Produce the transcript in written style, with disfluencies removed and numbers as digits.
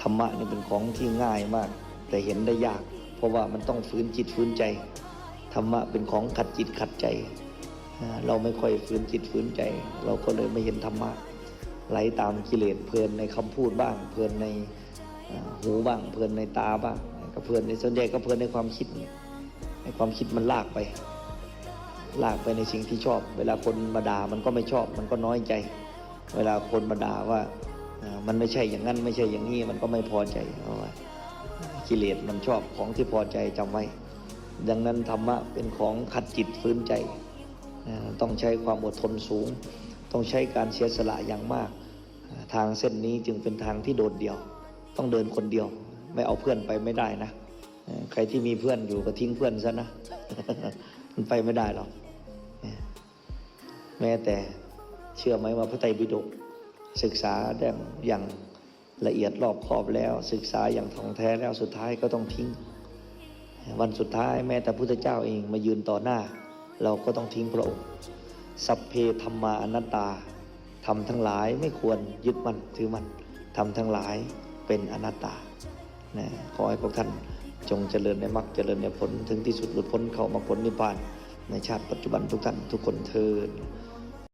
รรมะนี่เป็นของที่ง่ายมากแต่เห็นได้ยากเพราะว่ามันต้องฝืนจิตฝืนใจธรรมะเป็นของขัดจิตขัดใจเราไม่ค่อยฝืนจิตฝืนใจเราก็เลยไม่เห็นธรรมะไหลตามกิเลสเพลินในคำพูดบ้างเพลินในหูบ้างเพลินในตาบ้างก็เพลินในส่วนใหญ่ก็เพลินในความคิดในความคิดมันลากไปในสิ่งที่ชอบเวลาคนมาด่ามันก็ไม่ชอบมันก็น้อยใจเวลาคนมาด่าว่ามันไม่ใช่อย่างนั้นไม่ใช่อย่างนี้มันก็ไม่พอใจเพราะว่ากิเลสมันชอบของที่พอใจจำไว้ดังนั้นธรรมะเป็นของขัดจิตฟื้นใจต้องใช้ความอดทนสูงต้องใช้การเสียสละอย่างมากทางเส้นนี้จึงเป็นทางที่โดดเดี่ยวต้องเดินคนเดียวไม่เอาเพื่อนไปไม่ได้นะใครที่มีเพื่อนอยู่ก็ทิ้งเพื่อนซะนะ มันไปไม่ได้หรอกแม้แต่เชื่อไหมว่าพระไตรปิฎกศึกษาอย่างละเอียดรอบคอบแล้วศึกษาอย่างท่องแท้แล้วสุดท้ายก็ต้องทิ้งวันสุดท้ายแม้แต่พุทธเจ้าเองมายืนต่อหน้าเราก็ต้องทิ้งพระองค์สัพเพธัมมาอนัตตาธรรมทั้งหลายไม่ควรยึดมั่นถือมั่นธรรมทั้งหลายเป็นอนัตตาขอให้พวกท่านจงเจริญในมรรคเจริญในผลถึงที่สุดหลุดพ้นเข้ามรรคผลนิพพานในชาติปัจจุบันทุกท่านทุกคนเทอญ